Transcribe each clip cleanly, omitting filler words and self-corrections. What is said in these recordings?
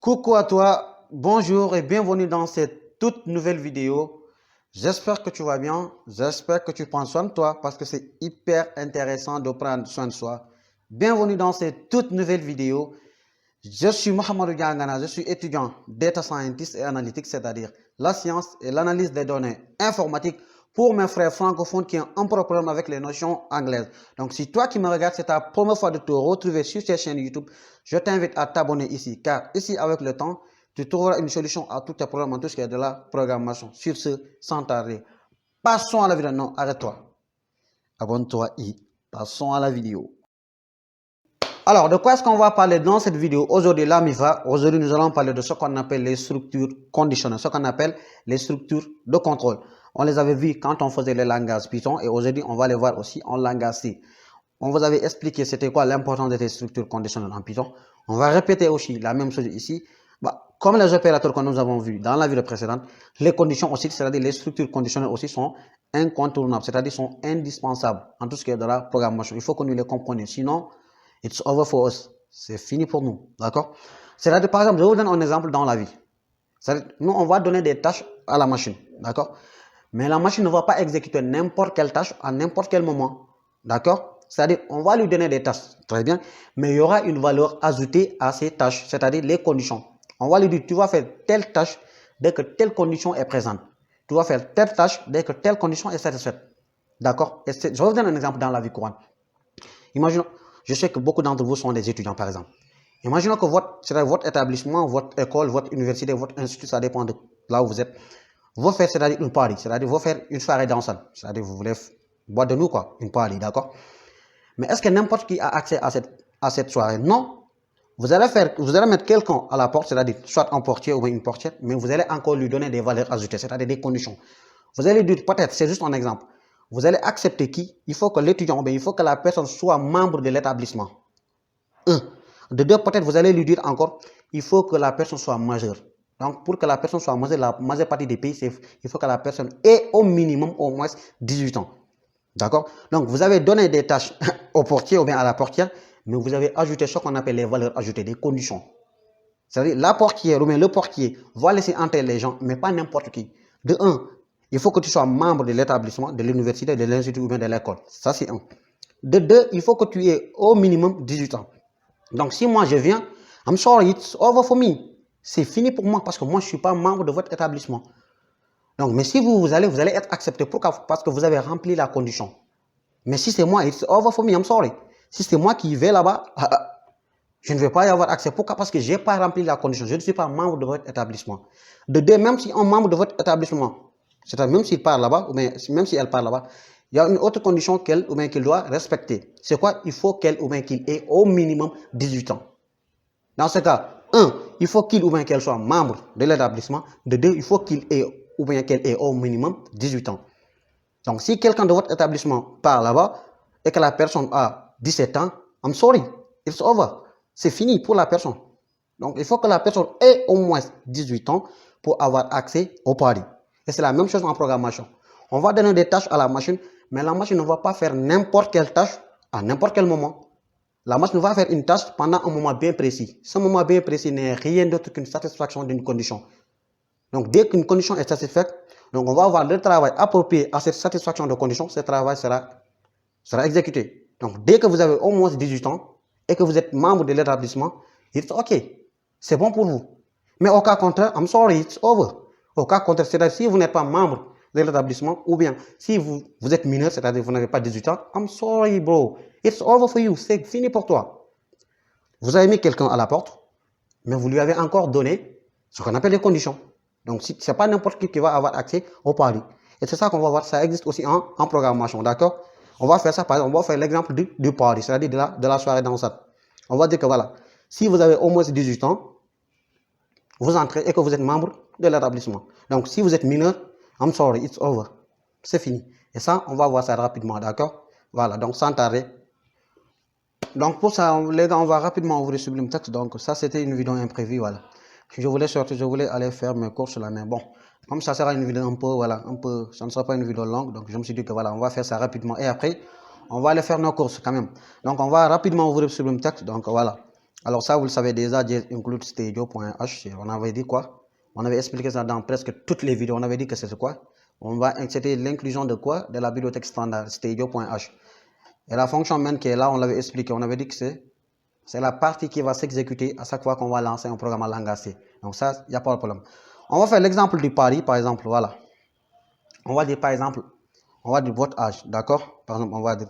Coucou à toi, bonjour et bienvenue dans cette toute nouvelle vidéo. J'espère que tu vas bien, j'espère que tu prends soin de toi parce que c'est hyper intéressant de prendre soin de soi. Bienvenue dans cette toute nouvelle vidéo. Je suis Mohamedou Diangana, je suis étudiant Data Scientist et Analytics, c'est-à-dire la science et l'analyse des données informatiques pour mes frères francophones qui ont un problème avec les notions anglaises. Donc si toi qui me regardes, c'est ta première fois de te retrouver sur cette chaîne YouTube, je t'invite à t'abonner ici, car ici avec le temps, tu trouveras une solution à tous tes problèmes en tout ce qui est de la programmation. Sur ce, sans tarder, passons à la vidéo. Non, arrête-toi. Abonne-toi et passons à la vidéo. Alors, de quoi est-ce qu'on va parler dans cette vidéo aujourd'hui, là, Mifa? Aujourd'hui, nous allons parler de ce qu'on appelle les structures conditionnelles, ce qu'on appelle les structures de contrôle. On les avait vues quand on faisait le langage Python et aujourd'hui, on va les voir aussi en langage C. On vous avait expliqué c'était quoi l'importance de ces structures conditionnelles en Python. On va répéter aussi la même chose ici. Comme les opérateurs que nous avons vus dans la vidéo précédente, les conditions aussi, c'est-à-dire les structures conditionnelles aussi sont incontournables, c'est-à-dire sont indispensables en tout ce qui est de la programmation. Il faut que nous les comprenions, sinon, it's over for us. C'est fini pour nous, d'accord? C'est-à-dire, par exemple, je vous donne un exemple dans la vie. Nous, on va donner des tâches à la machine, d'accord? Mais la machine ne va pas exécuter n'importe quelle tâche à n'importe quel moment, d'accord? C'est-à-dire, on va lui donner des tâches, très bien, mais il y aura une valeur ajoutée à ces tâches, c'est-à-dire les conditions. On va lui dire, tu vas faire telle tâche dès que telle condition est présente. Tu vas faire telle tâche dès que telle condition est satisfaite. D'accord? Je vais vous donner un exemple dans la vie courante. Imaginons, je sais que beaucoup d'entre vous sont des étudiants, par exemple. Imaginons que votre établissement, votre école, votre université, votre institut, ça dépend de là où vous êtes. Vous faites, c'est-à-dire une party, c'est-à-dire vous faites une soirée dansante. C'est-à-dire vous voulez boire de nous, quoi, une party, d'accord? Mais est-ce que n'importe qui a accès à cette soirée? Non. Vous allez mettre quelqu'un à la porte, c'est-à-dire soit un portier ou une portière, mais vous allez encore lui donner des valeurs ajoutées, c'est-à-dire des conditions. Vous allez dire, peut-être, c'est juste un exemple. Vous allez accepter qui? Il faut que l'étudiant, il faut que la personne soit membre de l'établissement. De deux, peut-être, vous allez lui dire encore, il faut que la personne soit majeure. Donc, pour que la personne soit majeure, la majeure partie des pays, il faut que la personne ait au minimum au moins 18 ans. D'accord? Donc, vous avez donné des tâches au portier ou bien à la portière, mais vous avez ajouté ce qu'on appelle les valeurs ajoutées, des conditions. C'est-à-dire, la portière ou bien le portier va laisser entrer les gens, mais pas n'importe qui. De un, il faut que tu sois membre de l'établissement, de l'université, de l'institut ou bien de l'école. Ça, c'est un. De deux, il faut que tu aies au minimum 18 ans. Donc, si moi je viens, I'm sorry, it's over for me. C'est fini pour moi parce que moi, je ne suis pas membre de votre établissement. Donc, mais si vous allez être accepté. Pourquoi? Parce que vous avez rempli la condition. Mais si c'est moi, it's over for me, I'm sorry. Si c'est moi qui vais là-bas, je ne vais pas y avoir accès. Pourquoi? Parce que je n'ai pas rempli la condition. Je ne suis pas membre de votre établissement. De deux, même si un membre de votre établissement, c'est-à-dire même s'il part là-bas, ou même si elle part là-bas, il y a une autre condition qu'il doit respecter. C'est quoi? Il faut qu'elle ou bien qu'il ait au minimum 18 ans. Dans ce cas, un, il faut qu'il ou bien qu'elle soit membre de l'établissement. De deux, il faut qu'il ait ou bien qu'elle ait au minimum 18 ans. Donc, si quelqu'un de votre établissement part là-bas et que la personne a 17 ans, I'm sorry, it's over. C'est fini pour la personne. Donc, il faut que la personne ait au moins 18 ans pour avoir accès au pari. Et c'est la même chose en programmation. On va donner des tâches à la machine, mais la machine ne va pas faire n'importe quelle tâche à n'importe quel moment. La machine va faire une tâche pendant un moment bien précis. Ce moment bien précis n'est rien d'autre qu'une satisfaction d'une condition. Donc, dès qu'une condition est satisfaite, donc on va avoir le travail approprié à cette satisfaction de condition, ce travail sera exécuté. Donc, dès que vous avez au moins 18 ans et que vous êtes membre de l'établissement, it's OK. C'est bon pour vous. Mais au cas contraire, I'm sorry, it's over. Au cas contraire, c'est-à-dire si vous n'êtes pas membre de l'établissement ou bien si vous êtes mineur, c'est-à-dire vous n'avez pas 18 ans, I'm sorry, bro. It's over for you. C'est fini pour toi. Vous avez mis quelqu'un à la porte, mais vous lui avez encore donné ce qu'on appelle les conditions. Donc, ce n'est pas n'importe qui va avoir accès au pari. Et c'est ça qu'on va voir. Ça existe aussi en programmation. D'accord? On va faire ça, par exemple, on va faire l'exemple du pari, c'est-à-dire de la soirée dansante. On va dire que voilà, si vous avez au moins 18 ans, vous entrez et que vous êtes membre de l'établissement. Donc, si vous êtes mineur, I'm sorry, it's over. C'est fini. Et ça, on va voir ça rapidement. D'accord? Voilà, donc sans tarder. Donc, pour ça, les gars, on va rapidement ouvrir Sublime Text. Donc, ça, c'était une vidéo imprévue. Voilà. Je voulais sortir, je voulais aller faire mes courses là, mais bon, comme ça sera une vidéo un peu, voilà, ça ne sera pas une vidéo longue, donc je me suis dit que voilà, on va faire ça rapidement et après, on va aller faire nos courses quand même. Donc, on va rapidement ouvrir Sublime Text, donc voilà. Alors ça, vous le savez déjà, include stadio.h. On avait dit quoi? On avait expliqué ça dans presque toutes les vidéos. On avait dit que c'est quoi? C'était l'inclusion de quoi? De la bibliothèque standard stadio.h. Et la fonction main qui est là, on l'avait expliqué. On avait dit que c'est la partie qui va s'exécuter à chaque fois qu'on va lancer un programme en langage C. Donc ça, il n'y a pas de problème. On va faire l'exemple du pari, par exemple. Voilà. On va dire, par exemple, on va dire votre âge. D'accord? Par exemple, on va dire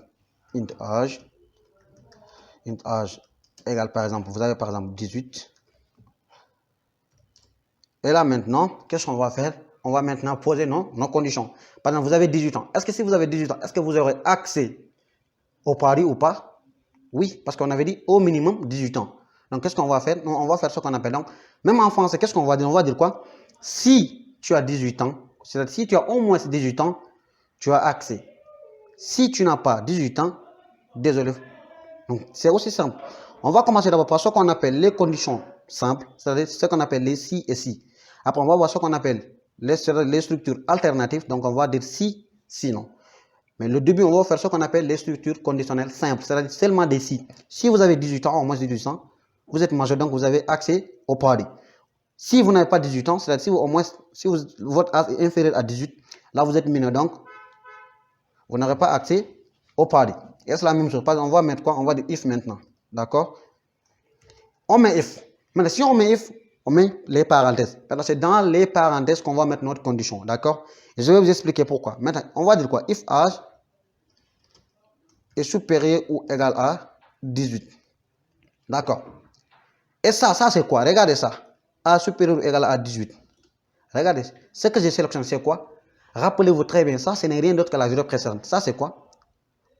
int âge. Int âge égale, par exemple, vous avez par exemple 18. Et là maintenant, qu'est-ce qu'on va faire? On va maintenant poser nos conditions. Par exemple, vous avez 18 ans. Est-ce que si vous avez 18 ans, est-ce que vous aurez accès au pari ou pas? Oui, parce qu'on avait dit au minimum 18 ans. Donc, qu'est-ce qu'on va faire? On va faire ce qu'on appelle. Donc, même en français, qu'est-ce qu'on va dire? On va dire quoi? Si tu as 18 ans, c'est-à-dire si tu as au moins 18 ans, tu as accès. Si tu n'as pas 18 ans, désolé. Donc, c'est aussi simple. On va commencer d'abord par ce qu'on appelle les conditions simples, c'est-à-dire ce qu'on appelle les si et si. Après, on va voir ce qu'on appelle les structures alternatives. Donc, on va dire si, sinon. Mais le début, on va faire ce qu'on appelle les structures conditionnelles simples, c'est-à-dire seulement des si. Si vous avez 18 ans, au moins 18 ans, vous êtes majeur, donc vous avez accès au pari. Si vous n'avez pas 18 ans, c'est-à-dire si votre âge est inférieur à 18, là vous êtes mineur, donc vous n'aurez pas accès au pari. Et c'est la même chose. On va mettre quoi? On va dire if maintenant. D'accord? On met if. Maintenant, si on met if, on met les parenthèses. C'est dans les parenthèses qu'on va mettre notre condition. D'accord? Et je vais vous expliquer pourquoi. Maintenant, on va dire quoi? If âge est supérieur ou égal à 18. D'accord? Et ça c'est quoi? Regardez ça. Âge supérieur ou égal à 18. Regardez. Ce que j'ai sélectionné, c'est quoi? Rappelez-vous très bien, ça, ce n'est rien d'autre que la vidéo précédente. Ça, c'est quoi?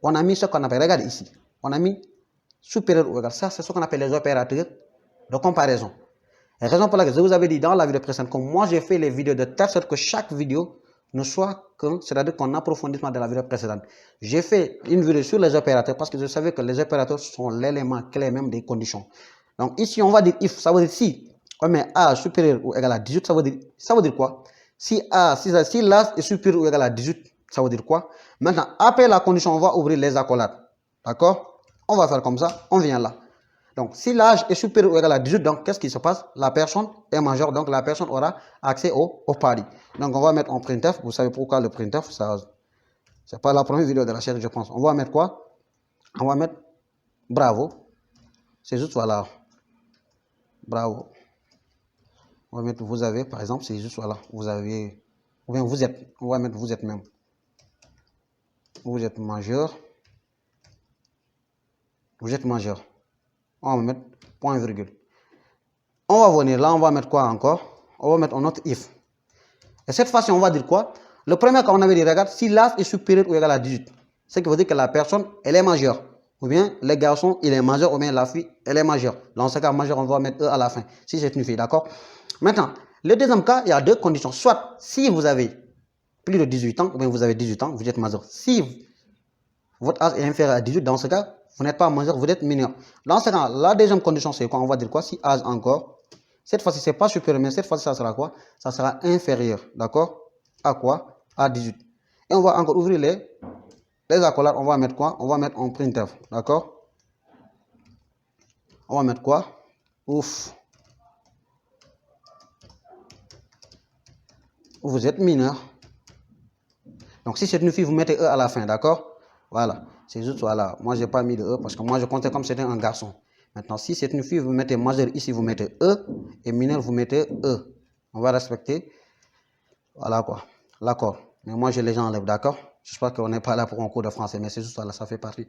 On a mis ce qu'on appelle, regardez ici. On a mis supérieur ou égal. Ça, c'est ce qu'on appelle les opérateurs de comparaison. Et raison pour laquelle je vous avais dit dans la vidéo précédente que moi, j'ai fait les vidéos de telle sorte que chaque vidéo ne soit qu'un, c'est-à-dire qu'un approfondissement de la vidéo précédente. J'ai fait une vidéo sur les opérateurs parce que je savais que les opérateurs sont l'élément clé même des conditions. Donc ici, on va dire if, ça veut dire si on met A supérieur ou égal à 18, ça veut dire quoi? Si l'âge est supérieur ou égal à 18, ça veut dire quoi? Maintenant, après la condition, on va ouvrir les accolades. D'accord? On va faire comme ça, on vient là. Donc, si l'âge est supérieur ou égal à 18, donc qu'est-ce qui se passe? La personne est majeure, donc la personne aura accès au pari. Donc, on va mettre en printf. Vous savez pourquoi le printf? C'est pas la première vidéo de la série, je pense. On va mettre quoi? On va mettre bravo. C'est juste voilà. Bravo. On va mettre vous avez, par exemple, c'est juste voilà. Vous avez, ou bien vous êtes. On va mettre vous êtes même. Vous êtes majeur. Vous êtes majeur. On va mettre point virgule. On va venir là, on va mettre quoi encore? On va mettre un autre if. Et cette fois-ci, on va dire quoi? Le premier cas, on avait dit, regarde, si l'âge est supérieur ou égal à 18, ce qui veut dire que la personne, elle est majeure. Ou bien, le garçon, il est majeur, ou bien la fille, elle est majeure. Dans ce cas majeur, on va mettre E à la fin, si c'est une fille, d'accord? Maintenant, le deuxième cas, il y a deux conditions. Soit, si vous avez plus de 18 ans, ou bien vous avez 18 ans, vous êtes majeur. Si votre âge est inférieur à 18, dans ce cas, vous n'êtes pas majeur, vous êtes mineur. Dans ce cas, la deuxième condition, c'est quoi? On va dire quoi? Si âge encore, cette fois-ci, ce n'est pas supérieur, mais cette fois-ci, ça sera quoi? Ça sera inférieur, d'accord? À quoi? À 18. Et on va encore ouvrir les accolades. On va mettre quoi? On va mettre en printf, d'accord? On va mettre quoi? Ouf. Vous êtes mineur. Donc, si c'est une fille, vous mettez E à la fin, d'accord? Voilà. C'est juste, voilà. Moi, je n'ai pas mis de E parce que moi, je comptais comme c'était un garçon. Maintenant, si c'est une fille, vous mettez majeur ici, vous mettez E. Et mineur, vous mettez E. On va respecter. Voilà quoi. L'accord. Mais moi, je les enlève, d'accord? J'espère qu'on n'est pas là pour un cours de français, mais c'est juste ça, ça fait partie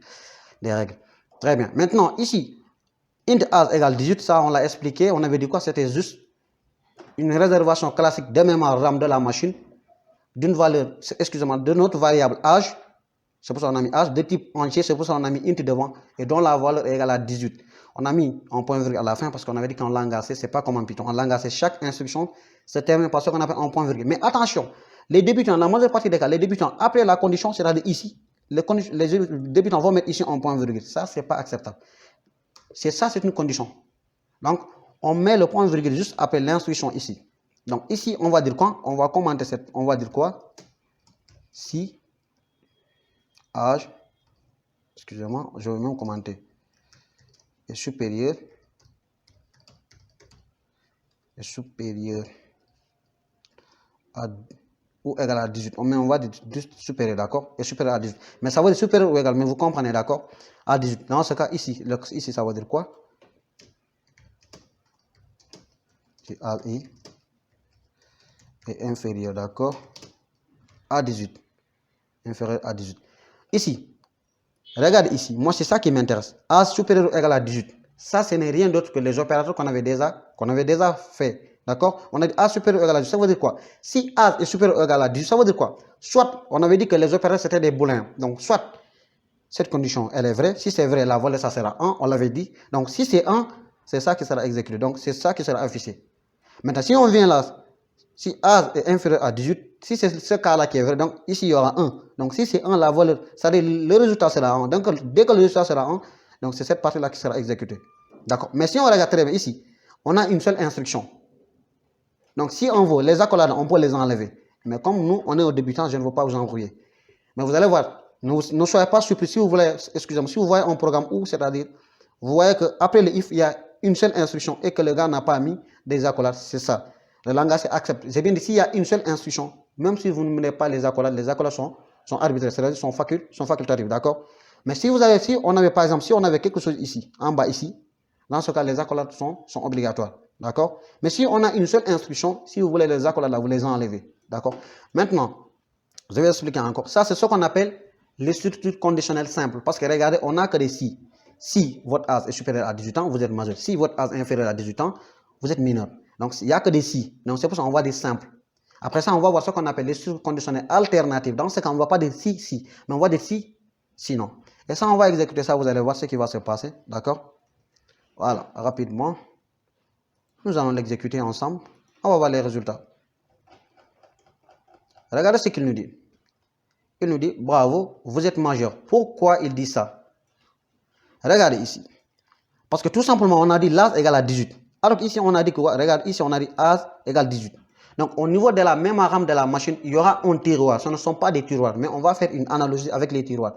des règles. Très bien. Maintenant, ici, int âge égale 18, ça, on l'a expliqué. On avait dit quoi? C'était juste une réservation classique de mémoire RAM de la machine d'une valeur, excusez-moi, de notre variable âge. C'est pour ça qu'on a mis âge de type entier, c'est pour ça qu'on a mis int devant et dont la valeur est égale à 18. On a mis un point virgule à la fin parce qu'on avait dit qu'en langage C, c'est pas comme en Python. En langage C, chaque instruction se termine par ce qu'on appelle un point virgule. Mais attention, les débutants, la majeure partie des cas, les débutants, après la condition, c'est-à-dire ici, les débutants vont mettre ici un point virgule. Ça, c'est pas acceptable. C'est une condition. Donc, on met le point virgule juste après l'instruction ici. Donc, ici, on va dire quoi? On va commenter on va dire quoi? Si âge, excusez-moi, je vais même commenter, est supérieur est supérieur à ou égal à 18. On va dire supérieur, d'accord? Est supérieur à 18. Mais ça veut dire supérieur ou égal, mais vous comprenez, d'accord? À 18. Dans ce cas, ici, ça veut dire quoi? AI est inférieur, d'accord? À 18. Inférieur à 18. Ici, regardez ici. Moi, c'est ça qui m'intéresse. A supérieur ou égal à 18. Ça, ce n'est rien d'autre que les opérateurs qu'on avait déjà fait. D'accord? On a dit A supérieur ou égal à 18. Ça veut dire quoi? Si A est supérieur ou égal à 18, ça veut dire quoi? Soit, on avait dit que les opérateurs, c'était des booléens. Donc, soit, cette condition, elle est vraie. Si c'est vrai, la valeur, ça sera 1. On l'avait dit. Donc, si c'est 1, c'est ça qui sera exécuté. Donc, c'est ça qui sera affiché. Maintenant, si on vient là, si A est inférieur à 18, si c'est ce cas-là qui est vrai, donc ici il y aura 1. Donc si c'est 1, la valeur, c'est-à-dire le résultat sera 1. Donc dès que le résultat sera 1, donc c'est cette partie-là qui sera exécutée. D'accord. Mais si on regarde très bien ici, on a une seule instruction. Donc si on veut les accolades, on peut les enlever. Mais comme nous, on est au débutant, je ne veux pas vous embrouiller. Mais vous allez voir, ne soyez pas surpris si vous voulez, excusez-moi, si vous voyez un programme où, c'est-à-dire, vous voyez qu'après le if, il y a une seule instruction et que le gars n'a pas mis des accolades, c'est ça. Le langage accepte. J'ai bien dit, s'il y a une seule instruction, même si vous ne mettez pas les accolades sont arbitraires, c'est-à-dire sont facultatives, d'accord? Mais si vous avez, si on avait par exemple, si on avait quelque chose ici, en bas ici, dans ce cas, les accolades sont obligatoires, d'accord? Mais si on a une seule instruction, si vous voulez les accolades là, vous les enlevez, d'accord? Maintenant, je vais expliquer encore. Ça, c'est ce qu'on appelle les structures conditionnelles simples. Parce que regardez, on n'a que des si. Si votre âge est supérieur à 18 ans, vous êtes majeur. Si votre âge est inférieur à 18 ans, vous êtes mineur. Donc, il n'y a que des si. Donc, c'est pour ça qu'on voit des simples. Après ça, on va voir ce qu'on appelle les structures conditionnelles alternatives. Dans ce cas, on ne voit pas des si, si. Mais on voit des si, sinon. Et ça, on va exécuter ça. Vous allez voir ce qui va se passer. D'accord? Voilà, rapidement. Nous allons l'exécuter ensemble. On va voir les résultats. Regardez ce qu'il nous dit. Il nous dit, bravo, vous êtes majeur. Pourquoi il dit ça? Regardez ici. Parce que tout simplement, on a dit l'âge égale à 18. Alors ici, on a dit quoi? Regarde, ici, on a dit âge égale 18. Donc, au niveau de la mémoire de la machine, il y aura un tiroir. Ce ne sont pas des tiroirs, mais on va faire une analogie avec les tiroirs.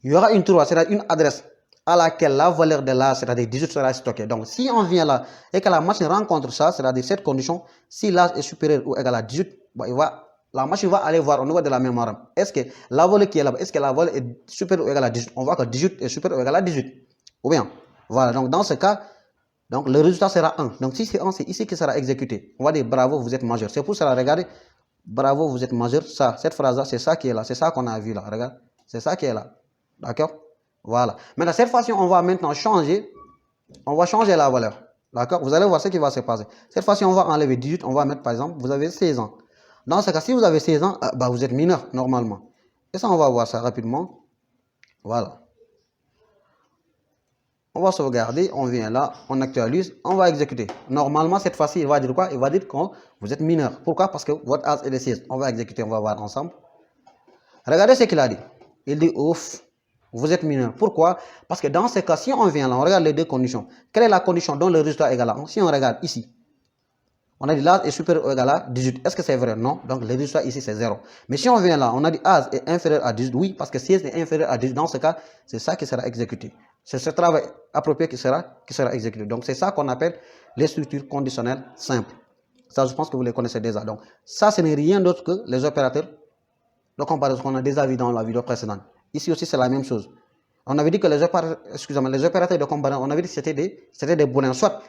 Il y aura une tiroir, c'est-à-dire une adresse à laquelle la valeur de l'âge, c'est-à-dire 18, sera stockée. Donc, si on vient là et que la machine rencontre ça, c'est-à-dire cette condition, si l'âge est supérieur ou égal à 18, la machine va aller voir au niveau de la mémoire. Est-ce que la valeur qui est là-bas, est-ce que la valeur est supérieure ou égale à 18? On voit que 18 est supérieur ou égal à 18. Ou bien, voilà. Donc, dans ce cas, donc, le résultat sera 1. Donc, si c'est 1, c'est ici qui sera exécuté. On va dire bravo, vous êtes majeur. C'est pour cela, regardez. Bravo, vous êtes majeur. Ça, cette phrase-là, c'est ça qui est là. C'est ça qu'on a vu là. Regarde. C'est ça qui est là. D'accord? Voilà. Maintenant, cette fois-ci, on va maintenant changer. On va changer la valeur. D'accord? Vous allez voir ce qui va se passer. Cette fois-ci, on va enlever 18. On va mettre, par exemple, vous avez 16 ans. Dans ce cas, si vous avez 16 ans, vous êtes mineur, normalement. Et ça, on va voir ça rapidement. Voilà. On va sauvegarder, on vient là, on actualise, on va exécuter. Normalement, cette fois-ci, il va dire quoi? Il va dire que vous êtes mineur. Pourquoi? Parce que votre âge est de 16. On va exécuter, on va voir ensemble. Regardez ce qu'il a dit. Il dit, ouf, vous êtes mineur. Pourquoi? Parce que dans ce cas, si on vient là, on regarde les deux conditions. Quelle est la condition dont le résultat est égal à 1? Si on regarde ici, on a dit l'âge est supérieur ou égal à 18. Est-ce que c'est vrai? Non. Donc, le résultat ici, c'est 0. Mais si on vient là, on a dit âge est inférieur à 18. Oui, parce que 16 est inférieur à 18. Dans ce cas, c'est ça qui sera exécuté. C'est ce travail approprié qui sera exécuté. Donc, c'est ça qu'on appelle les structures conditionnelles simples. Ça, je pense que vous les connaissez déjà. Donc, ça, ce n'est rien d'autre que les opérateurs de comparaison qu'on a déjà vu dans la vidéo précédente. Ici aussi, c'est la même chose. On avait dit que les opérateurs de comparaison, on avait dit que c'était des booléens. Soit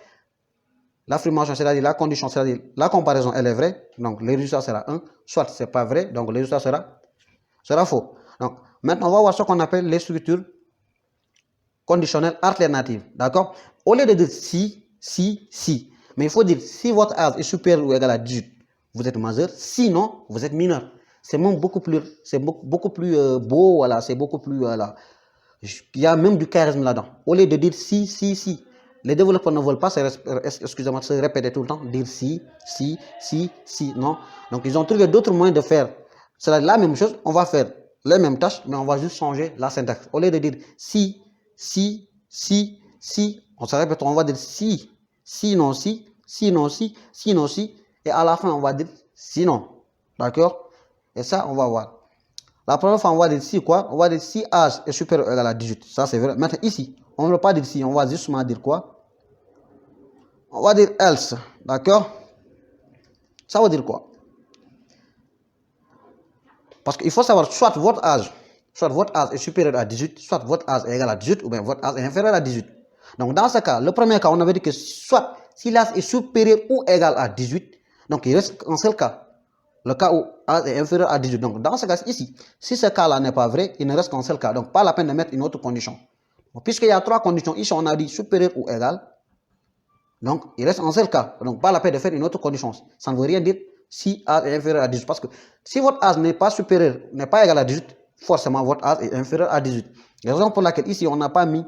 l'affirmation, c'est-à-dire la condition, c'est-à-dire la comparaison, elle est vraie, donc le résultat sera 1, soit c'est pas vrai, donc le résultat sera faux. Donc, maintenant, on va voir ce qu'on appelle les structures conditionnelles alternatives, d'accord? Au lieu de dire si, mais il faut dire si votre âge est supérieur ou égal à 18, vous êtes majeur, sinon, vous êtes mineur. C'est même beaucoup plus beau, voilà, c'est beaucoup plus, voilà. Il y a même du charisme là-dedans. Au lieu de dire si. Les développeurs ne veulent pas se répéter tout le temps, dire si, non. Donc, ils ont trouvé d'autres moyens de faire. C'est la même chose, on va faire les mêmes tâches, mais on va juste changer la syntaxe. Au lieu de dire si, on se répète, on va dire sinon, et à la fin, on va dire sinon. D'accord? Et ça, on va voir. La première fois, on va dire si quoi? On va dire si âge est supérieur ou égal à 18. Ça, c'est vrai. Maintenant, ici, on ne veut pas dire si, on va justement dire quoi? On va dire else, d'accord? Ça veut dire quoi? Parce qu'il faut savoir soit votre âge est supérieur à 18, soit votre âge est égal à 18, ou bien votre âge est inférieur à 18. Donc dans ce cas, le premier cas, on avait dit que soit si l'âge est supérieur ou égal à 18, donc il reste un seul cas. Le cas où l'âge est inférieur à 18. Donc dans ce cas ici, si ce cas-là n'est pas vrai, il ne reste qu'un seul cas. Donc pas la peine de mettre une autre condition. Puisqu'il y a trois conditions, ici on a dit supérieur ou égal. Donc il reste un seul cas. Donc pas la peine de faire une autre condition. Ça ne veut rien dire si âge est inférieur à 18. Parce que si votre âge n'est pas supérieur, n'est pas égal à 18, forcément votre âge est inférieur à 18. La raison pour laquelle ici on n'a pas mis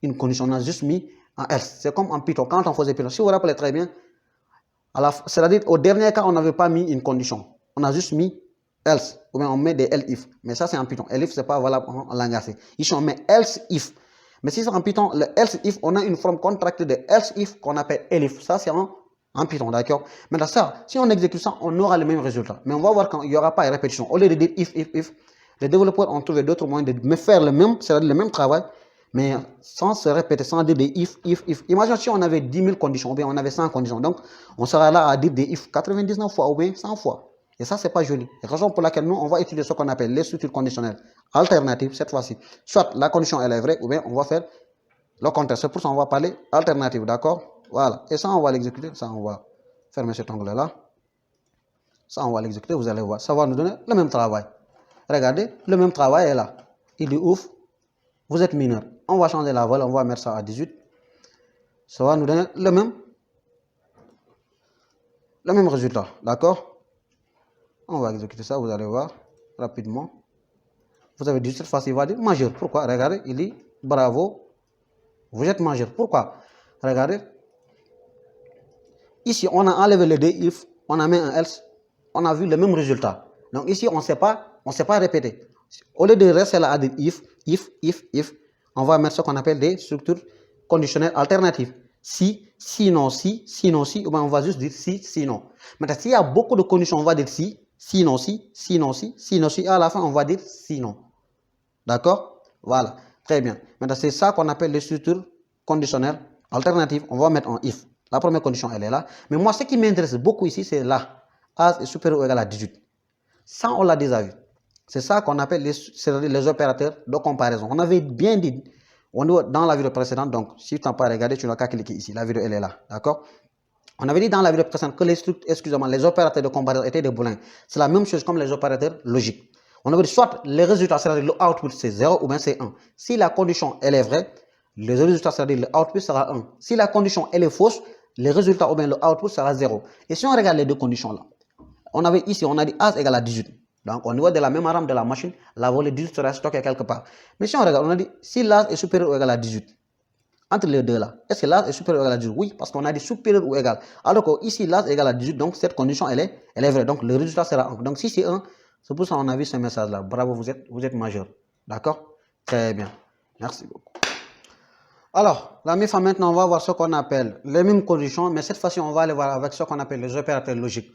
une condition, on a juste mis en else. C'est comme en Python, quand on faisait Python. Si vous vous rappelez très bien, c'est-à-dire au dernier cas, on n'avait pas mis une condition. On a juste mis else, ou bien on met des else-if. Mais ça, c'est en Python. Elif, ce n'est pas valable en langage C. Ici, on met else-if. Mais si c'est en Python, le else-if, on a une forme contractée de else-if qu'on appelle elif. Ça, c'est en Python, d'accord? Maintenant, ça, si on exécute ça, on aura le même résultat. Mais on va voir qu'il n'y aura pas de répétition. Au lieu de dire if, les développeurs ont trouvé d'autres moyens de faire le même, c'est-à-dire le même travail, mais sans se répéter, sans dire des if. Imagine si on avait 10 000 conditions, ou bien on avait 100 conditions. Donc, on sera là à dire des if 99 fois ou bien 100 fois. Et ça, c'est pas joli. La raison pour laquelle nous, on va utiliser ce qu'on appelle les structures conditionnelles alternatives cette fois-ci. Soit la condition, elle est vraie, ou bien on va faire le contraire. C'est pour ça qu'on va parler alternative, d'accord? Voilà. Et ça, on va l'exécuter. Ça, on va fermer cet onglet-là. Ça, on va l'exécuter. Vous allez voir. Ça va nous donner le même travail. Regardez, le même travail est là. Il dit ouf, vous êtes mineur. On va changer la valeur, on va mettre ça à 18. Ça va nous donner le même résultat, d'accord? On va exécuter ça, vous allez voir rapidement. Vous avez 18 fois, il va dire majeur. Pourquoi? Regardez, il dit bravo, vous êtes majeur. Pourquoi? Regardez. Ici, on a enlevé le D if, on a mis un else, on a vu le même résultat. Donc ici, on ne s'est pas répété. Au lieu de rester là à dire if, on va mettre ce qu'on appelle des structures conditionnelles alternatives. Si, sinon, si, ou bien on va juste dire si, sinon. Maintenant, s'il y a beaucoup de conditions, on va dire si, sinon, si, sinon, si, sinon, si. À la fin, on va dire sinon. D'accord? Voilà. Très bien. Maintenant, c'est ça qu'on appelle les structures conditionnelles alternatives. On va mettre en if. La première condition, elle est là. Mais moi, ce qui m'intéresse beaucoup ici, c'est là. Âge est supérieur ou égal à 18. Ça, on l'a déjà vu. C'est ça qu'on appelle les opérateurs de comparaison. On avait bien dit dans la vidéo précédente, donc si tu n'as pas regardé, tu n'as qu'à cliquer ici. La vidéo, elle est là. D'accord? On avait dit dans la vidéo précédente que les opérateurs de comparaison étaient des boulins. C'est la même chose comme les opérateurs logiques. On avait dit soit les résultats, c'est-à-dire le output, c'est 0 ou bien c'est 1. Si la condition, elle est vraie, le résultat, c'est-à-dire le output sera 1. Si la condition, elle est fausse, le résultat ou bien le output sera 0. Et si on regarde les deux conditions-là, on avait ici, on a dit âge égale à 18. Donc, au niveau de la même RAM de la machine, la valeur 18 sera stockée quelque part. Mais si on regarde, on a dit si l'âge est supérieur ou égal à 18, entre les deux là, est-ce que l'âge est supérieur ou égal à 18? Oui, parce qu'on a dit supérieur ou égal. Alors que ici, l'âge est égal à 18, donc cette condition, elle est vraie. Donc, le résultat sera 1. Donc, si c'est 1, c'est pour ça qu'on a vu ce message-là. Bravo, vous êtes majeur. D'accord? Très bien. Merci beaucoup. Alors, la MIFA, maintenant, on va voir ce qu'on appelle les mêmes conditions, mais cette fois-ci, on va aller voir avec ce qu'on appelle les opérateurs logiques.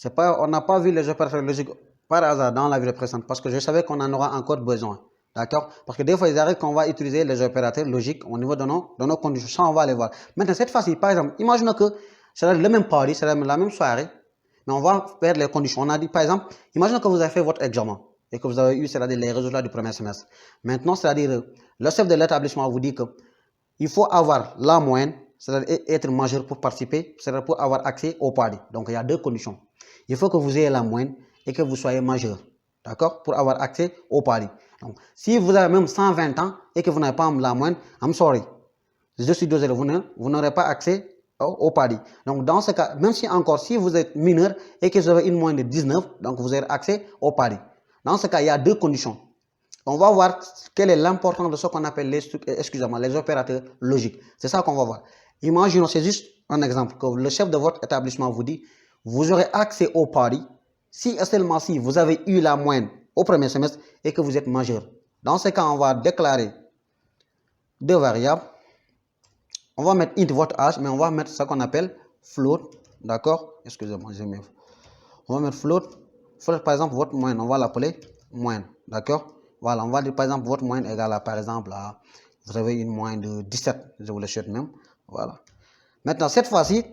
On n'a pas vu les opérateurs logiques par hasard dans la vidéo précédente, parce que je savais qu'on en aura encore besoin. D'accord? Parce que des fois, il arrive qu'on va utiliser les opérateurs logiques au niveau de nos conditions. Ça, on va aller voir. Maintenant, cette fois-ci, par exemple, imaginons que c'est le même party, c'est la même soirée, mais on va faire les conditions. On a dit, par exemple, imaginons que vous avez fait votre examen et que vous avez eu, c'est-à-dire les résultats du premier semestre. Maintenant, c'est-à-dire, le chef de l'établissement vous dit que il faut avoir la moyenne, c'est-à-dire être majeur pour participer, c'est-à-dire pour avoir accès au party. Donc, il y a deux conditions. Il faut que vous ayez la moyenne et que vous soyez majeur, d'accord, pour avoir accès au party. Donc, si vous avez même 120 ans et que vous n'avez pas la moyenne, I'm sorry. Je suis désolé, vous n'aurez pas accès au party. Donc, dans ce cas, même si encore, si vous êtes mineur et que vous avez une moyenne de 19, donc vous aurez accès au party. Dans ce cas, il y a deux conditions. On va voir quelle est l'importance de ce qu'on appelle les opérateurs logiques. C'est ça qu'on va voir. Imaginons, c'est juste un exemple, que le chef de votre établissement vous dit, vous aurez accès au party si et seulement si vous avez eu la moyenne au premier semestre et que vous êtes majeur. Dans ce cas, on va déclarer deux variables. On va mettre int votre âge, mais on va mettre ce qu'on appelle float. D'accord? Excusez-moi, j'ai mis. On va mettre float. Float, par exemple, votre moyenne, on va l'appeler moyenne. D'accord? Voilà, on va dire par exemple votre moyenne égale à, par exemple, à, vous avez une moyenne de 17, je vous le souhaite même. Voilà. Maintenant, cette fois-ci,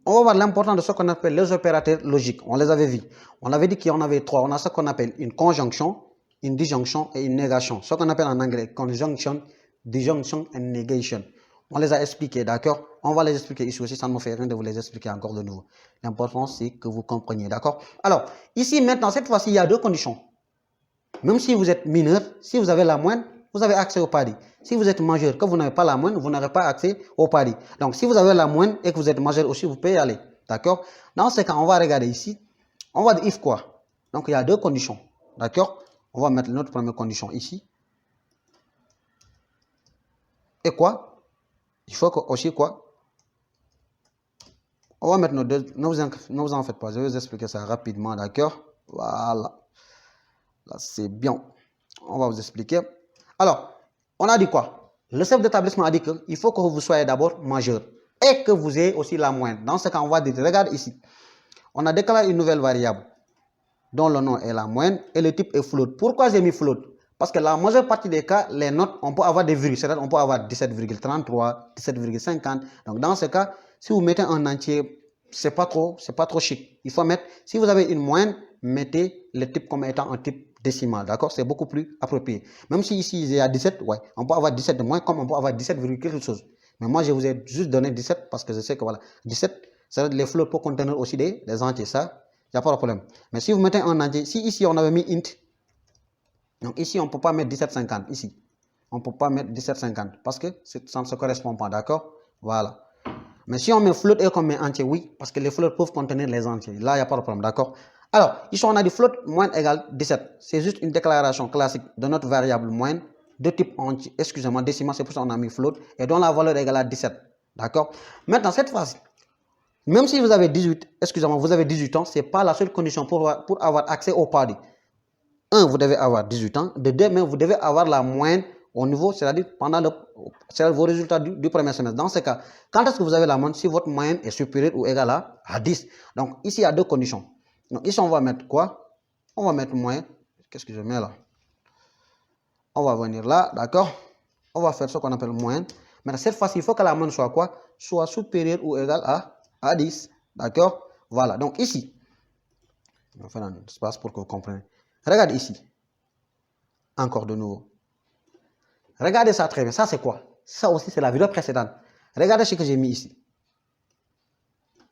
on va voir l'importance de ce qu'on appelle les opérateurs logiques. On les avait vus. On avait dit qu'il y en avait trois. On a ce qu'on appelle une conjonction, une disjonction et une négation. Ce qu'on appelle en anglais conjunction, disjunction et negation. On les a expliqués, d'accord? On va les expliquer ici aussi. Ça ne me fait rien de vous les expliquer encore de nouveau. L'important, c'est que vous compreniez, d'accord? Alors, ici, maintenant, cette fois-ci, il y a deux conditions. Même si vous êtes mineur, si vous avez la moindre, vous avez accès au pari. Si vous êtes majeur, que vous n'avez pas la moindre, vous n'aurez pas accès au pari. Donc, si vous avez la moindre et que vous êtes majeur aussi, vous pouvez y aller. D'accord? Dans ce cas, on va regarder ici. On va dire if quoi? Donc, il y a deux conditions. D'accord? On va mettre notre première condition ici. Et quoi? Il faut que aussi quoi? On va mettre nos deux. Ne vous en faites pas. Je vais vous expliquer ça rapidement. D'accord? Voilà. Là, c'est bien. On va vous expliquer. Alors, on a dit quoi? Le chef d'établissement a dit qu'il faut que vous soyez d'abord majeur et que vous ayez aussi la moindre. Dans ce cas, on va dire, regarde ici. On a déclaré une nouvelle variable dont le nom est la moindre et le type est float. Pourquoi j'ai mis float? Parce que la majeure partie des cas, les notes, on peut avoir des virgules. C'est-à-dire on peut avoir 17,33, 17,50. Donc, dans ce cas, si vous mettez un entier, c'est pas trop chic. Il faut mettre, si vous avez une moindre, mettez le type comme étant un type décimal, d'accord? C'est beaucoup plus approprié. Même si ici, il y a 17, ouais, on peut avoir 17 de moins, comme on peut avoir 17, quelque chose. Mais moi, je vous ai juste donné 17 parce que je sais que voilà, 17, c'est-à-dire les floats peuvent contenir aussi des entiers, ça, il n'y a pas de problème. Mais si vous mettez un entier, si ici, on avait mis int, donc ici, on ne peut pas mettre 17,50, ici. On ne peut pas mettre 17,50 parce que ça ne se correspond pas, d'accord? Voilà. Mais si on met float et qu'on met entier, oui, parce que les floats peuvent contenir les entiers. Là, il n'y a pas de problème, d'accord? Alors, ici, on a dit float moindre égale 17. C'est juste une déclaration classique de notre variable moindre de type entier, excusez-moi, décimal, c'est pour ça qu'on a mis float, et dont la valeur égale à 17. D'accord? Maintenant, cette fois-ci, même si vous avez 18, excusez-moi, vous avez 18 ans, ce n'est pas la seule condition pour avoir accès au pari. 1, vous devez avoir 18 ans. De 2, mais vous devez avoir la moyenne au niveau, c'est-à-dire pendant vos résultats du premier semestre. Dans ce cas, quand est-ce que vous avez la moyenne? Si votre moyenne est supérieure ou égale à 10. Donc, ici, il y a deux conditions. Donc, ici, on va mettre quoi? On va mettre moyenne. Qu'est-ce que je mets là? On va venir là, d'accord? On va faire ce qu'on appelle moyenne. Mais cette fois-ci, il faut que la moyenne soit quoi? Soit supérieure ou égale à 10. D'accord? Voilà. Donc, ici, on va faire un espace pour que vous compreniez. Regarde ici. Encore de nouveau. Regardez ça très bien. Ça, c'est quoi? Ça aussi, c'est la vidéo précédente. Regardez ce que j'ai mis ici.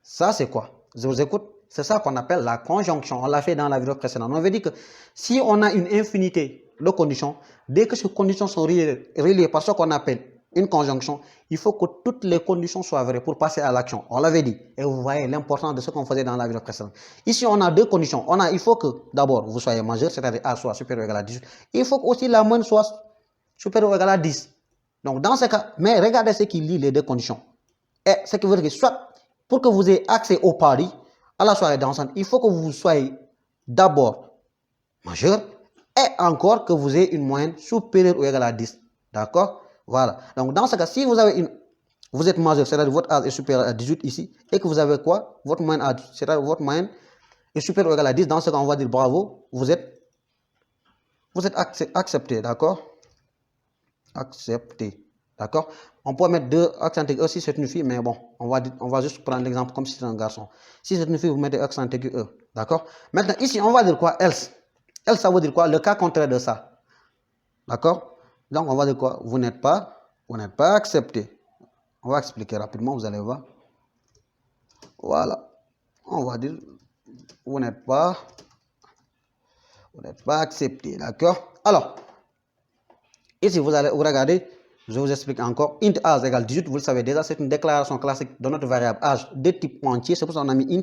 Ça, c'est quoi? Je vous écoute. C'est ça qu'on appelle la conjonction. On l'a fait dans la vidéo précédente. On avait dit que si on a une infinité de conditions, dès que ces conditions sont reliées par ce qu'on appelle une conjonction, il faut que toutes les conditions soient vraies pour passer à l'action. On l'avait dit. Et vous voyez l'importance de ce qu'on faisait dans la vidéo précédente. Ici, on a deux conditions. Il faut que d'abord, vous soyez majeur, c'est-à-dire A soit supérieur ou égal à 18. Il faut aussi la moyenne soit supérieur ou égal à 10. Donc, dans ce cas, mais regardez ce qui lie les deux conditions. Et ce qui veut dire que soit pour que vous ayez accès au pari, à la soirée dansante, il faut que vous soyez d'abord majeur et encore que vous ayez une moyenne supérieure ou égale à 10. D'accord? Voilà. Donc, dans ce cas, si vous êtes majeur, c'est-à-dire votre âge est supérieur à 18 ici, et que vous avez quoi? Votre moyenne âge, c'est-à-dire votre moyenne est supérieure ou égale à 10. Dans ce cas, on va dire bravo, vous êtes accepté, d'accord? Accepté. D'accord? On peut mettre 2 accents aigus si c'est une fille, mais bon, on va juste prendre l'exemple comme si c'est un garçon. Si c'est une fille, vous mettez accent aigu E. D'accord? Maintenant, ici, on va dire quoi? Else. Else, ça veut dire quoi? Le cas contraire de ça. D'accord? Donc, on va dire quoi? Vous n'êtes pas accepté. On va expliquer rapidement, vous allez voir. Voilà. On va dire, vous n'êtes pas accepté. D'accord? Alors, ici, vous regardez, je vous explique encore. Int âge égale 18, vous le savez déjà, c'est une déclaration classique de notre variable âge de type entier. C'est pour ça qu'on a mis int.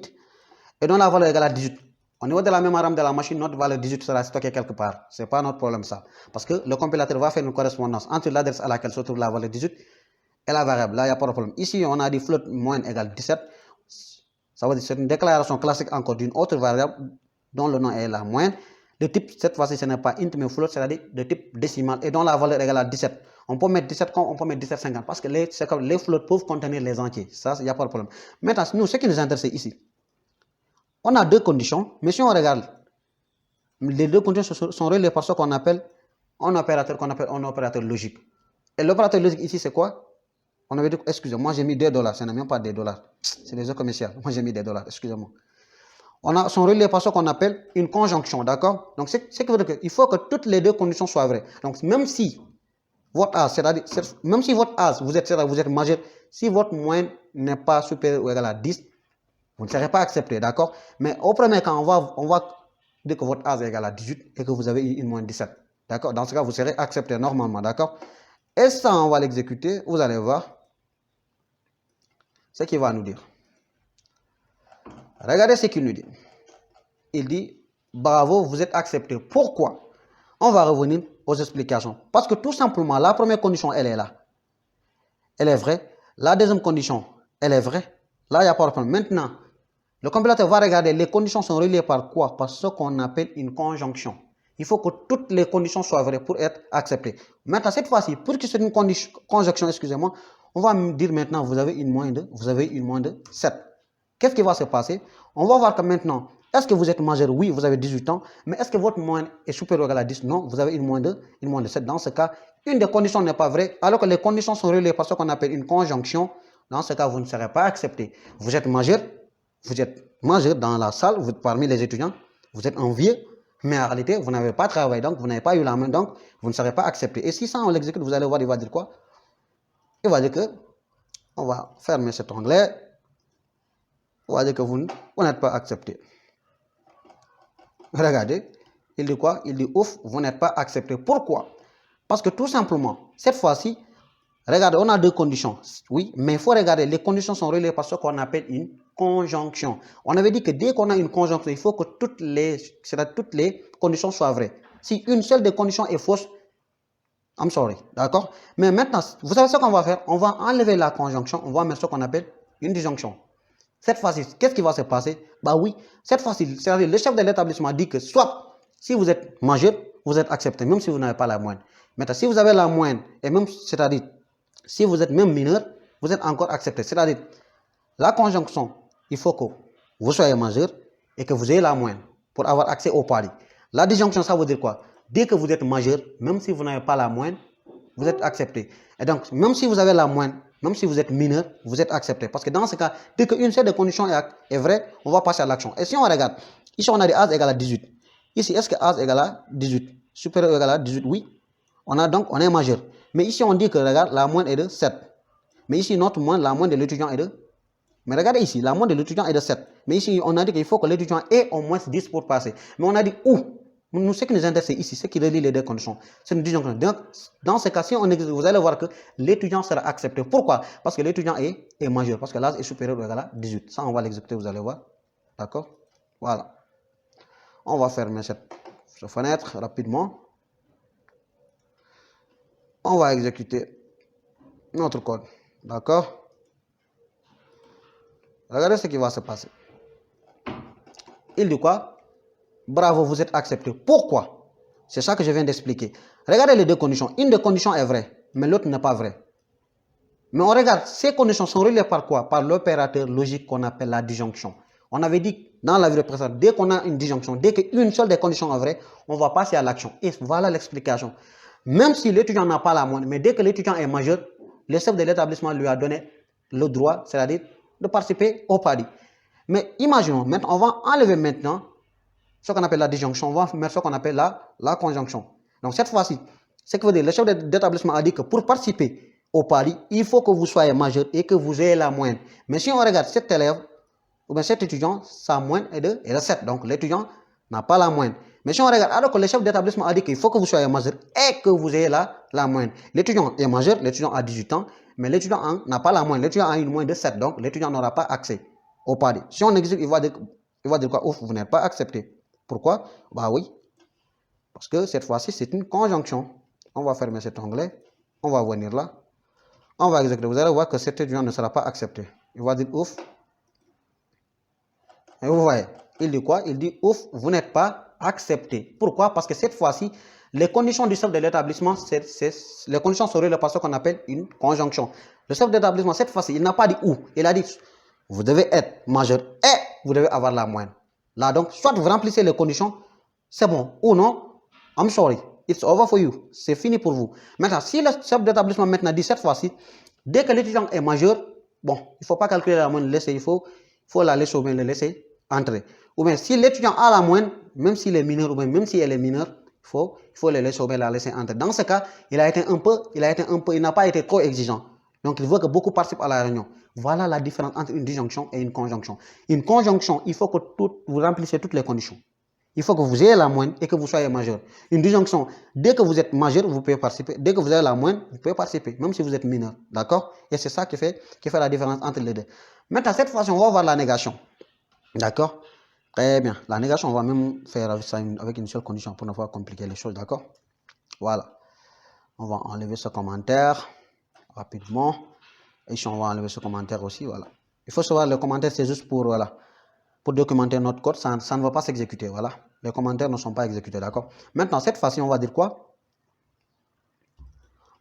Et dont la valeur égale à 18. Au niveau de la mémoire RAM de la machine, notre valeur 18 sera stockée quelque part. Ce n'est pas notre problème ça. Parce que le compilateur va faire une correspondance entre l'adresse à laquelle se trouve la valeur 18 et la variable. Là, il n'y a pas de problème. Ici, on a dit float moyenne égale 17. Ça veut dire que c'est une déclaration classique encore d'une autre variable dont le nom est la moyenne. Le type, cette fois-ci, ce n'est pas int mais float, c'est-à-dire de type décimal et dont la valeur égale à 17. On peut mettre 17 comme on peut mettre 17,50 parce que les floats peuvent contenir les entiers. Ça, il n'y a pas de problème. Maintenant, nous, ce qui nous intéresse ici, on a deux conditions, mais si on regarde, les deux conditions sont reliées par ce qu'on appelle un opérateur logique. Et l'opérateur logique ici, c'est quoi? On avait dit, excusez-moi, moi j'ai mis 2 $. Ce n'est même pas des dollars. C'est des heures commerciales. Moi j'ai mis des dollars, excusez-moi. On a son relié par ce qu'on appelle une conjonction, d'accord? Donc, c'est ce qui veut dire qu'il faut que toutes les deux conditions soient vraies. Donc, même si votre âge, c'est-à-dire, même si votre âge, vous êtes majeur, si votre moyenne n'est pas supérieure ou égale à 10, vous ne serez pas accepté, d'accord? Mais au premier cas, on va dire que votre âge est égal à 18 et que vous avez une moyenne de 17, d'accord? Dans ce cas, vous serez accepté normalement, d'accord? Et ça, on va l'exécuter, vous allez voir ce qu'il va nous dire. Regardez ce qu'il nous dit. Il dit, bravo, vous êtes accepté. Pourquoi? On va revenir aux explications. Parce que tout simplement, la première condition, elle est là. Elle est vraie. La deuxième condition, elle est vraie. Là, il n'y a pas de problème. Maintenant, le compilateur va regarder, les conditions sont reliées par quoi? Par ce qu'on appelle une conjonction. Il faut que toutes les conditions soient vraies pour être acceptées. Maintenant, cette fois-ci, pour que c'est une conjonction, excusez-moi, on va me dire maintenant, vous avez une moyenne de 7. Qu'est-ce qui va se passer? On va voir que maintenant, est-ce que vous êtes majeur? Oui, vous avez 18 ans. Mais est-ce que votre moyenne est supérieure ou égale à 10? Non, vous avez une moyenne de 7. Dans ce cas, une des conditions n'est pas vraie, alors que les conditions sont reliées par ce qu'on appelle une conjonction. Dans ce cas, vous ne serez pas accepté. Vous êtes majeur dans la salle, vous êtes parmi les étudiants, vous êtes en vieux, mais en réalité, vous n'avez pas travaillé, donc vous n'avez pas eu la main, donc vous ne serez pas accepté. Et si ça, on l'exécute, vous allez voir, il va dire quoi? Il va dire que, on va fermer cet onglet, on va dire que vous n'êtes pas accepté. Regardez, il dit quoi? Il dit ouf, vous n'êtes pas accepté. Pourquoi? Parce que tout simplement, cette fois-ci, regardez, on a deux conditions. Oui, mais il faut regarder, les conditions sont reliées par ce qu'on appelle une conjonction. On avait dit que dès qu'on a une conjonction, il faut que toutes les conditions soient vraies. Si une seule des conditions est fausse, I'm sorry, d'accord? Mais maintenant, vous savez ce qu'on va faire? On va enlever la conjonction, on va mettre ce qu'on appelle une disjonction. Cette fois-ci, qu'est-ce qui va se passer? Bah oui, cette fois-ci, c'est-à-dire le chef de l'établissement dit que soit, si vous êtes majeur, vous êtes accepté, même si vous n'avez pas la moyenne. Maintenant, si vous avez la moyenne, et même, c'est-à-dire, si vous êtes même mineur, vous êtes encore accepté. C'est-à-dire, la conjonction, il faut que vous soyez majeur et que vous ayez la moyenne pour avoir accès au pari. La disjonction, ça veut dire quoi? Dès que vous êtes majeur, même si vous n'avez pas la moyenne, vous êtes accepté. Et donc, même si vous avez la moyenne, même si vous êtes mineur, vous êtes accepté. Parce que dans ce cas, dès qu'une seule des conditions est vraie, on va passer à l'action. Et si on regarde, ici on a dit âge égal à 18. Ici, est-ce que âge égal à 18? Supérieur ou égal à 18? Oui. On est majeur. Mais ici, on dit que, regarde, la moyenne est de 7. Mais ici, notre moyenne, la moyenne de l'étudiant est de... Mais regardez ici, la moyenne de l'étudiant est de 7. Mais ici, on a dit qu'il faut que l'étudiant ait au moins 10 pour passer. Mais on a dit où? Nous, ce qui nous intéresse ici, ce qui relie les deux conditions, c'est une disjonction. Donc, dans ce cas, si on existe, vous allez voir que l'étudiant sera accepté. Pourquoi? Parce que l'étudiant est majeur, parce que l'âge est supérieur ou égal à 18. Ça, on va l'exécuter, vous allez voir. D'accord? Voilà. On va fermer cette fenêtre rapidement. On va exécuter notre code. D'accord? Regardez ce qui va se passer. Il dit quoi? Bravo, vous êtes accepté. Pourquoi? C'est ça que je viens d'expliquer. Regardez les deux conditions. Une des conditions est vraie, mais l'autre n'est pas vraie. Mais on regarde, ces conditions sont reliées par quoi? Par l'opérateur logique qu'on appelle la disjonction. On avait dit dans la vidéo précédente, dès qu'on a une disjonction, dès qu'une seule des conditions est vraie, on va passer à l'action. Et voilà l'explication. Même si l'étudiant n'a pas la moyenne, mais dès que l'étudiant est majeur, le chef de l'établissement lui a donné le droit, c'est-à-dire de participer au pari. Mais imaginons, maintenant, on va enlever maintenant ce qu'on appelle la disjonction, on va mettre ce qu'on appelle la conjonction. Donc cette fois-ci, ce qui veut dire, le chef d'établissement a dit que pour participer au pari, il faut que vous soyez majeur et que vous ayez la moyenne. Mais si on regarde cet élève, ou bien cet étudiant, sa moyenne est de 7. Donc l'étudiant n'a pas la moyenne. Mais si on regarde, alors que le chef d'établissement a dit qu'il faut que vous soyez majeur et que vous ayez la moyenne. L'étudiant est majeur, l'étudiant a 18 ans, mais l'étudiant n'a pas la moyenne. L'étudiant a une moyenne de 7, donc l'étudiant n'aura pas accès au pari. Si on exécute, il va dire quoi? Ouf, vous n'êtes pas accepté. Pourquoi? Bah oui, parce que cette fois-ci, c'est une conjonction. On va fermer cet onglet, on va venir là, on va exécuter. Vous allez voir que cet étudiant ne sera pas accepté. Il va dire ouf. Et vous voyez, il dit quoi? Il dit ouf, vous n'êtes pas accepté. Pourquoi? Parce que cette fois-ci, les conditions du chef de l'établissement, les conditions sont reliées par ce qu'on appelle une conjonction. Le chef d'établissement, cette fois-ci, il n'a pas dit où. Il a dit, vous devez être majeur et vous devez avoir la moyenne. Là, donc, soit vous remplissez les conditions, c'est bon, ou non, I'm sorry, it's over for you, c'est fini pour vous. Maintenant, si le chef d'établissement maintenant dit cette fois-ci, Dès que l'étudiant est majeur, bon, il ne faut pas calculer la moyenne, il faut la laisser ou bien le laisser entrer. Ou bien si l'étudiant a la moyenne, même s'il est mineur ou bien même si elle est mineure, il faut le laisser ou bien la laisser entrer. Dans ce cas, il n'a pas été trop exigeant. Donc, il veut que beaucoup participent à la réunion. Voilà la différence entre une disjonction et une conjonction. Une conjonction, il faut que vous remplissiez toutes les conditions. Il faut que vous ayez la moyenne et que vous soyez majeur. Une disjonction, dès que vous êtes majeur, vous pouvez participer. Dès que vous avez la moyenne, vous pouvez participer, même si vous êtes mineur. D'accord? Et c'est ça qui fait la différence entre les deux. Maintenant, cette fois-ci, on va voir la négation. D'accord? Très bien. La négation, on va même faire ça avec une seule condition pour ne pas compliquer les choses. D'accord? Voilà. On va enlever ce commentaire rapidement. Et ici, on va enlever ce commentaire aussi. Voilà. Il faut savoir, le commentaire, c'est juste pour, voilà, pour documenter notre code. Ça ne va pas s'exécuter. Voilà. Les commentaires ne sont pas exécutés. D'accord? Maintenant, cette fois-ci, on va dire quoi?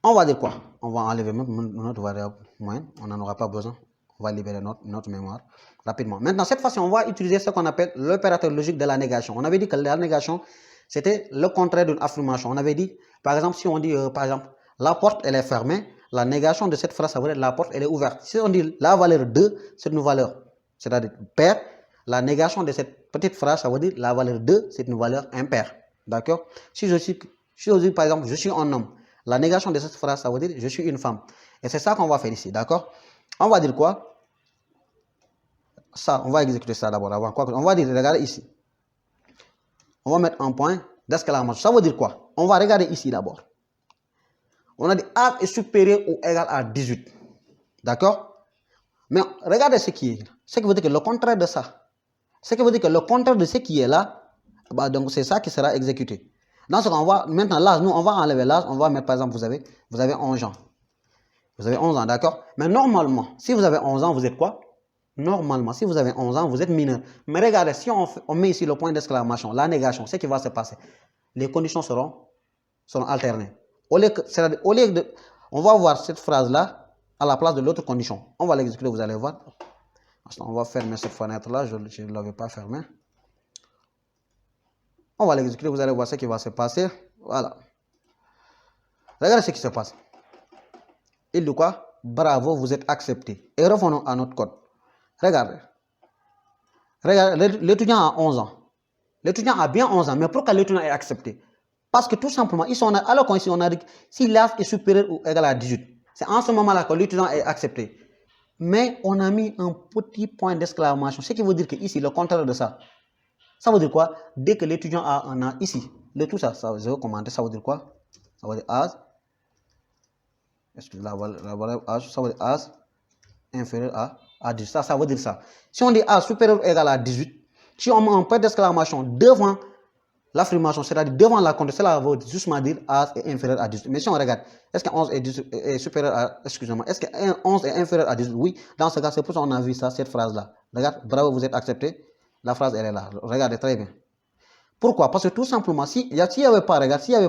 On va dire quoi? On va enlever notre variable moyenne. On n'en aura pas besoin. On va libérer notre mémoire rapidement. Maintenant, cette fois-ci, on va utiliser ce qu'on appelle l'opérateur logique de la négation. On avait dit que la négation, c'était le contraire d'une affirmation. On avait dit, par exemple, si on dit, par exemple, la porte, elle est fermée, la négation de cette phrase, ça veut dire la porte, elle est ouverte. Si on dit la valeur 2, c'est une valeur, c'est-à-dire paire, la négation de cette petite phrase, ça veut dire la valeur 2, c'est une valeur impaire. D'accord? Si je dis, par exemple, je suis un homme, la négation de cette phrase, ça veut dire je suis une femme. Et c'est ça qu'on va faire ici. D'accord? On va dire quoi? Ça, on va exécuter ça d'abord. Avant quoi? On va dire, regardez ici. On va mettre un point d'exclamation. Ça veut dire quoi? On va regarder ici d'abord. On a dit âge est supérieur ou égal à 18. D'accord? Mais regardez ce qui est. Ce qui veut dire que le contraire de ça. Ce qui veut dire que le contraire de ce qui est là, bah donc c'est ça qui sera exécuté. Dans ce cas, on va, maintenant l'âge, nous on va enlever l'âge, on va mettre par exemple, vous avez 11 ans. Vous avez 11 ans, d'accord? Mais normalement, si vous avez 11 ans, vous êtes quoi? Normalement, si vous avez 11 ans, vous êtes mineur. Mais regardez, si on met ici le point d'exclamation, la négation, ce qui va se passer, les conditions seront alternées. Au lieu de, on va voir cette phrase-là à la place de l'autre condition. On va l'exécuter, vous allez voir. On va fermer cette fenêtre-là, je ne l'avais pas fermée. On va l'exécuter, vous allez voir ce qui va se passer. Voilà. Regardez ce qui se passe. Il dit quoi? Bravo, vous êtes accepté. Et revenons à notre code. Regardez. Regardez, l'étudiant a 11 ans. L'étudiant a bien 11 ans, mais pourquoi l'étudiant est accepté? Parce que tout simplement, ici alors qu'ici on a dit si l'âge est supérieur ou égal à 18, c'est en ce moment-là que l'étudiant est accepté. Mais on a mis un petit point d'exclamation, ce qui veut dire que ici, le contraire de ça. Ça veut dire quoi? Dès que l'étudiant a un âge, ici, tout ça, je vais commenter, ça veut dire quoi? Ça veut dire âge. La valeur âge, ça veut dire âge inférieur à 18. Ça veut dire ça. Si on dit âge supérieur ou égal à 18, si on met un point d'exclamation devant l'affirmation, c'est-à-dire devant la condition, cela veut justement dire âge est inférieur à 18. Mais si on regarde, est-ce que 11 est supérieur à, excusez-moi, est-ce que 11 est inférieur à 18? Oui, dans ce cas, c'est pour ça qu'on a vu ça, cette phrase-là. Regarde, bravo, vous êtes accepté. La phrase, elle est là. Regardez très bien. Pourquoi? Parce que tout simplement, s'il n'y avait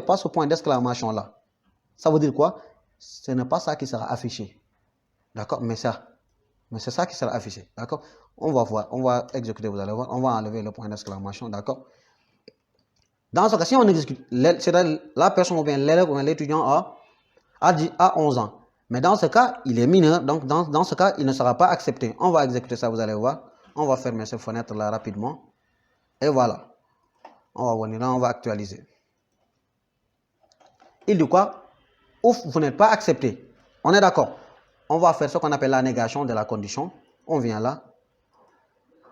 pas ce point d'exclamation-là, ça veut dire quoi? Ce n'est pas ça qui sera affiché. D'accord? Mais c'est ça qui sera affiché. D'accord? On va voir, on va exécuter, vous allez voir, on va enlever le point d'exclamation. D'accord? Dans ce cas, si on exécute, c'est-à-dire la personne ou bien l'élève ou bien l'étudiant a 11 ans. Mais dans ce cas, il est mineur, donc dans ce cas, il ne sera pas accepté. On va exécuter ça, vous allez voir. On va fermer cette fenêtre-là rapidement. Et voilà. On va venir là, on va actualiser. Il dit quoi? Ouf, vous n'êtes pas accepté. On est d'accord. On va faire ce qu'on appelle la négation de la condition. On vient là.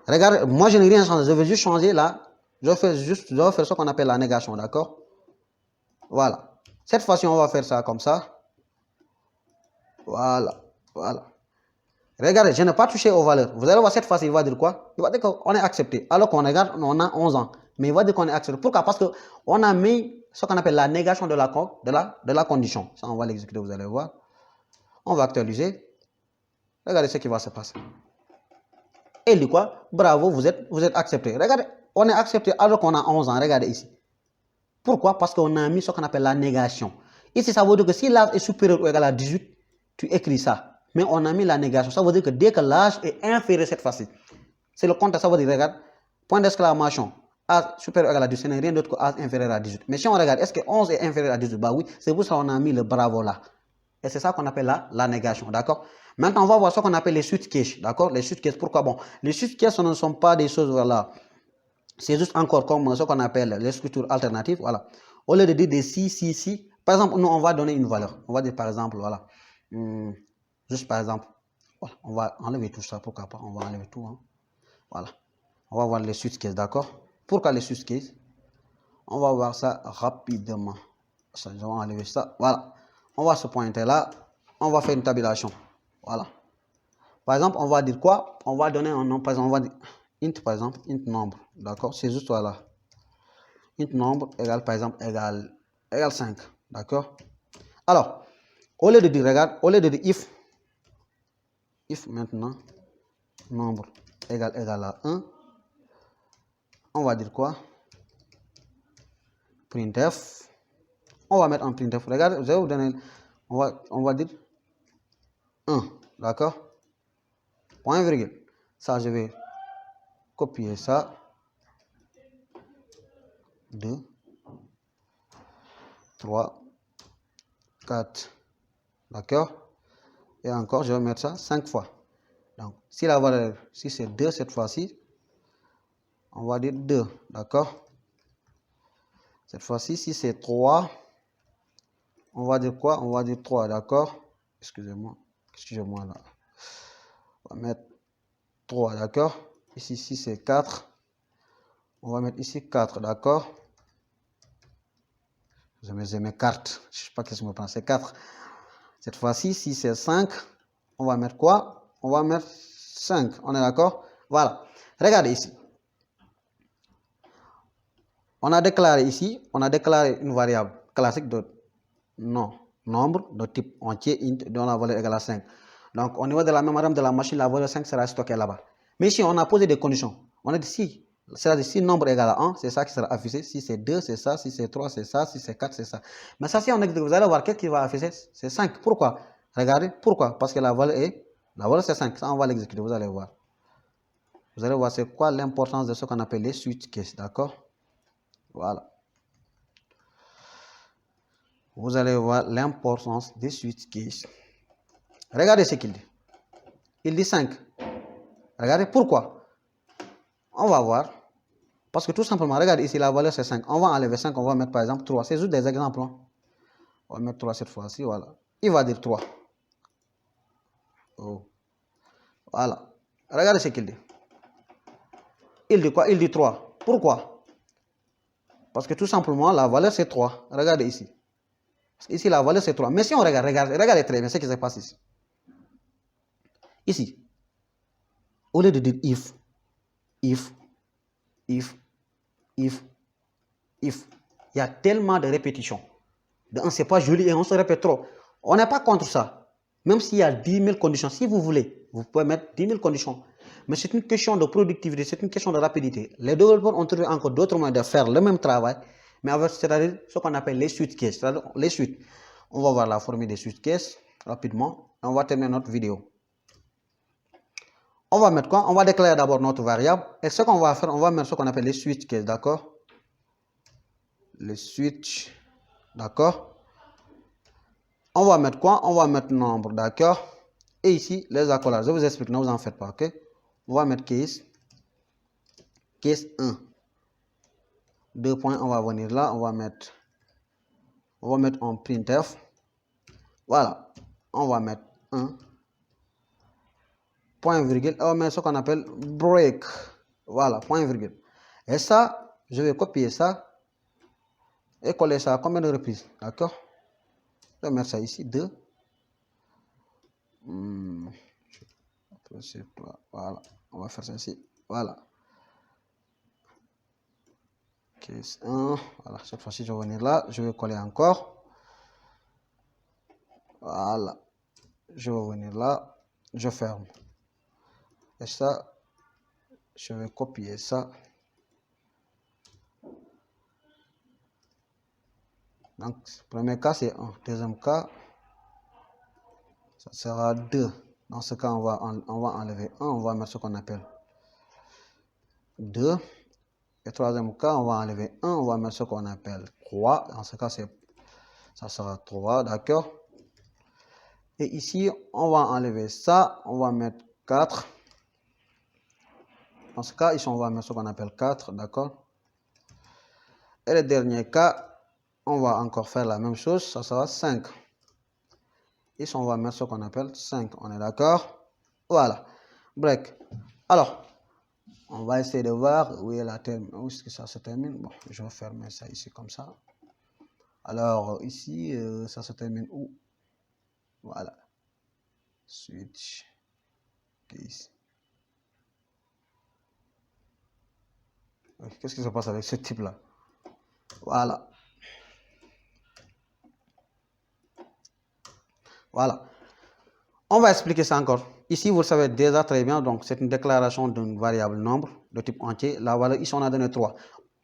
Regardez, moi je n'ai rien changé. Je vais juste changer là. Je vais faire ce qu'on appelle la négation, d'accord? Voilà. Cette fois-ci, on va faire ça comme ça. Voilà. Voilà. Regardez, je n'ai pas touché aux valeurs. Vous allez voir cette fois-ci, il va dire quoi? Il va dire qu'on est accepté. Alors qu'on regarde, on a 11 ans. Mais il va dire qu'on est accepté. Pourquoi? Parce qu'on a mis ce qu'on appelle la négation de la condition. Ça, on va l'exécuter, vous allez voir. On va actualiser. Regardez ce qui va se passer. Et il dit quoi? Bravo, vous êtes accepté. Regardez, on est accepté alors qu'on a 11 ans. Regardez ici. Pourquoi? Parce qu'on a mis ce qu'on appelle la négation. Ici, ça veut dire que si l'âge est supérieur ou égal à 18, tu écris ça. Mais on a mis la négation. Ça veut dire que dès que l'âge est inférieur cette fois-ci, c'est le contraire. Ça veut dire, regarde, point d'exclamation, âge supérieur ou égal à 18, ce n'est rien d'autre que âge inférieur à 18. Mais si on regarde, est-ce que 11 est inférieur à 18? Bah oui, c'est pour ça qu'on a mis le bravo là. Et c'est ça qu'on appelle la négation, d'accord? Maintenant, on va voir ce qu'on appelle les switch cases, d'accord? Les switch cases, pourquoi? Bon, les switch cases, ce ne sont pas des choses, voilà. C'est juste encore comme ce qu'on appelle les structures alternatives, voilà. Au lieu de dire des si, par exemple, nous, on va donner une valeur. On va dire, par exemple, voilà. Juste par exemple, voilà, on va enlever tout ça, pourquoi pas? On va enlever tout, hein. Voilà. On va voir les switch cases, d'accord? Pourquoi les switch cases? On va voir ça rapidement. Ça, je vais enlever ça. Voilà. On va se pointer là. On va faire une tabulation. Voilà. Par exemple, on va dire quoi? On va donner un nom. Par exemple, on va dire int, par exemple, int nombre. D'accord? C'est juste voilà. Int nombre égale, par exemple, égale 5. D'accord? Alors, au lieu de dire, regarde, au lieu de dire if maintenant, nombre égale à 1, on va dire quoi? Printf. On va mettre en printf. Regarde, je vais vous donner, on va dire 1. D'accord? Point virgule. Ça, je vais copier ça. 2, 3, 4. D'accord? Et encore, je vais mettre ça 5 fois. Donc, si la valeur, si c'est 2 cette fois-ci, on va dire 2. D'accord? Cette fois-ci, si c'est 3, on va dire quoi? On va dire 3. D'accord? Excusez-moi là. On va mettre 3. D'accord? Ici, si c'est 4, on va mettre ici 4. D'accord? Je mets mes cartes. Je ne sais pas qu'est-ce que je me prends. C'est 4. Cette fois-ci, si c'est 5, on va mettre quoi? On va mettre 5. On est d'accord? Voilà. Regardez ici. On a déclaré ici, une variable classique de nombre de type entier int dont la valeur égale à 5. Donc, au niveau de la mémoire de la machine, la valeur 5 sera stockée là-bas. Mais ici, on a posé des conditions. On a dit si nombre égale à 1, c'est ça qui sera affiché. Si c'est 2, c'est ça. Si c'est 3, c'est ça. Si c'est 4, c'est ça. Mais ça, si on exécute, vous allez voir qu'est-ce qui va afficher. C'est 5. Pourquoi? Regardez, pourquoi? Parce que la valeur c'est 5. Ça, on va l'exécuter, vous allez voir. Vous allez voir c'est quoi l'importance de ce qu'on appelle les switch cases, d'accord? Voilà. Vous allez voir l'importance des switch cases. Regardez ce qu'il dit. Il dit 5. Regardez pourquoi. On va voir. Parce que tout simplement, regardez ici, la valeur c'est 5. On va enlever 5, on va mettre par exemple 3. C'est juste des exemples. Hein. On va mettre 3 cette fois-ci, voilà. Il va dire 3. Oh. Voilà. Regardez ce qu'il dit. Il dit quoi? Il dit 3. Pourquoi? Parce que tout simplement, la valeur c'est 3. Regardez ici. Ici, la valeur c'est 3. Mais si on regarde, regardez très bien ce qui se passe ici. Ici, au lieu de dire if, il y a tellement de répétitions. C'est pas joli et on se répète trop. On n'est pas contre ça. Même s'il y a 10 000 conditions, si vous voulez, vous pouvez mettre 10 000 conditions. Mais c'est une question de productivité, c'est une question de rapidité. Les développeurs ont trouvé encore d'autres moyens de faire le même travail, mais avec c'est-à-dire ce qu'on appelle les switch cases, c'est-à-dire les suites. On va voir la formule des switch cases rapidement. On va terminer notre vidéo. On va mettre quoi? On va déclarer d'abord notre variable. Et ce qu'on va faire, on va mettre ce qu'on appelle les switch cases, d'accord? Les switch, d'accord? On va mettre quoi? On va mettre nombre, d'accord? Et ici, les accolades. Je vous explique, ne vous en faites pas, ok? On va mettre case 1. 2 points, on va venir là, on va mettre en printf. Voilà, on va mettre 1. Point virgule, on va mettre ce qu'on appelle break. Voilà, point virgule. Et ça, je vais copier ça et coller ça à combien de reprises, d'accord? Je vais mettre ça ici, 2. Voilà, on va faire ça ici. Voilà. Case 1. Voilà, cette fois-ci, je vais venir là. Je vais coller encore. Voilà. Je vais venir là. Je ferme. Et ça, je vais copier ça. Donc, premier cas, c'est 1. Deuxième cas, ça sera 2. Dans ce cas, on va enlever 1. On va mettre ce qu'on appelle 2. Et troisième cas, on va enlever 1. On va mettre ce qu'on appelle 3. Dans ce cas, ça sera 3. D'accord? Et ici, on va enlever ça. On va mettre 4. Dans ce cas, ici, on va mettre ce qu'on appelle 4. D'accord? Et le dernier cas, on va encore faire la même chose. Ça sera 5. Ici, on va mettre ce qu'on appelle 5. On est d'accord? Voilà. Break. Alors, on va essayer de voir où est-ce que ça se termine. Bon, je vais fermer ça ici comme ça. Alors, ici, ça se termine où? Voilà. Switch. Case. Qu'est-ce qui se passe avec ce type-là? Voilà. Voilà. On va expliquer ça encore. Ici, vous le savez déjà très bien, donc c'est une déclaration d'une variable nombre de type entier. La valeur, ici, on a donné 3.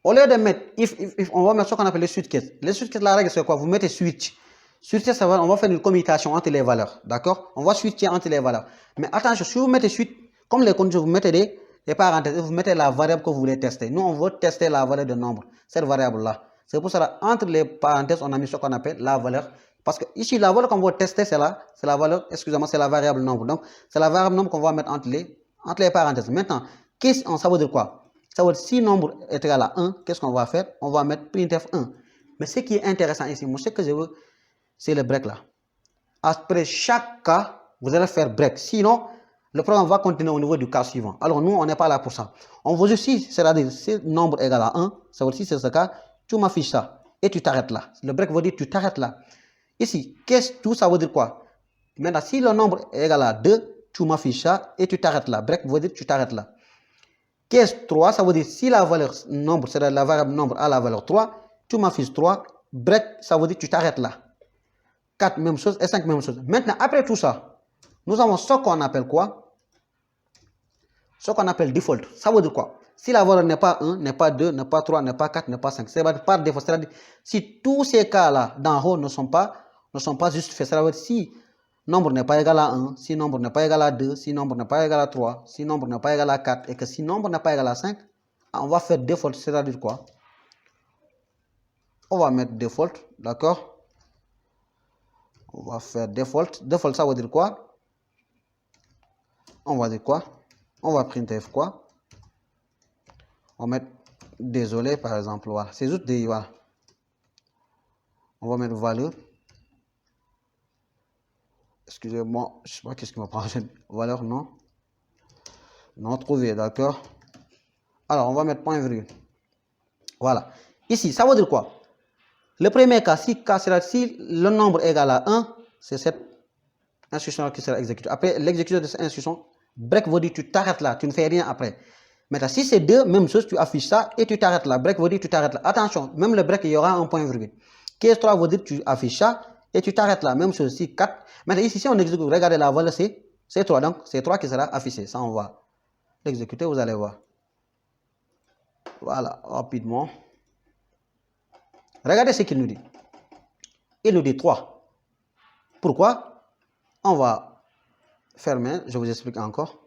Au lieu de mettre if, on va mettre ce qu'on appelle les switch case. Les switch case, la règle, c'est quoi? Vous mettez switch. Switcher, ça va, on va faire une commutation entre les valeurs. D'accord? On va switcher entre les valeurs. Mais attention, si vous mettez switch, comme les conditions, vous mettez des parenthèses, vous mettez la variable que vous voulez tester. Nous, on veut tester la valeur de nombre, cette variable-là. C'est pour ça, entre les parenthèses, on a mis ce qu'on appelle la valeur. Parce que ici, la valeur qu'on va tester, c'est la valeur, excusez-moi, c'est la variable nombre. Donc, c'est la variable nombre qu'on va mettre entre les parenthèses. Maintenant, ça veut dire quoi? Ça veut dire si nombre est égal à 1, qu'est-ce qu'on va faire? On va mettre printf 1. Mais ce qui est intéressant ici, moi, ce que je veux, c'est le break là. Après chaque cas, vous allez faire break. Sinon, le programme va continuer au niveau du cas suivant. Alors, nous, on n'est pas là pour ça. On veut juste, c'est-à-dire, si nombre est égal à 1, ça veut dire si c'est ce cas, tu m'affiches ça et tu t'arrêtes là. Le break veut dire tu t'arrêtes là. Ici, tout ça veut dire quoi? Maintenant, si le nombre est égal à 2, tu m'affiches ça et tu t'arrêtes là. Break veut dire tu t'arrêtes là. Case 3, ça veut dire si la valeur nombre, c'est-à-dire la variable nombre a la valeur 3, tu m'affiches 3. Break, ça veut dire tu t'arrêtes là. 4, même chose, et 5, même chose. Maintenant, après tout ça, nous avons ce qu'on appelle quoi? Ce qu'on appelle default. Ça veut dire quoi? Si la valeur n'est pas 1, n'est pas 2, n'est pas 3, n'est pas 4, n'est pas 5, c'est par défaut. C'est-à-dire, si tous ces cas-là d'en haut ne sont pas justifiés, c'est-à-dire si nombre n'est pas égal à 1, si nombre n'est pas égal à 2, si nombre n'est pas égal à 3, si nombre n'est pas égal à 4, et que si nombre n'est pas égal à 5, on va faire default, c'est-à-dire quoi? On va mettre default, d'accord? On va faire default. Default, ça veut dire quoi? On va dire quoi? On va printf quoi? On va mettre désolé par exemple. Voilà. C'est juste des. Voilà. On va mettre valeur. Excusez-moi, je ne sais pas qu'est-ce qui me prend. Valeur non. Non trouvé, d'accord? Alors, on va mettre point virgule. Voilà. Ici, ça veut dire quoi? Le premier cas, si le nombre est égal à 1, c'est cette instruction qui sera exécutée. Après l'exécution de cette instruction, break veut dire tu t'arrêtes là, tu ne fais rien après. Maintenant, si c'est 2, même chose, tu affiches ça et tu t'arrêtes là. Break veut dire tu t'arrêtes là. Attention, même le break, il y aura un point virgule. Case 3 veut dire tu affiches ça et tu t'arrêtes là. Même chose, si 4. Maintenant, ici, si on exécute, regardez la valeur, c'est 3. Donc, c'est 3 qui sera affiché. Ça, on va l'exécuter, vous allez voir. Voilà, rapidement. Regardez ce qu'il nous dit. Il nous dit 3. Pourquoi? On va fermer, je vous explique encore.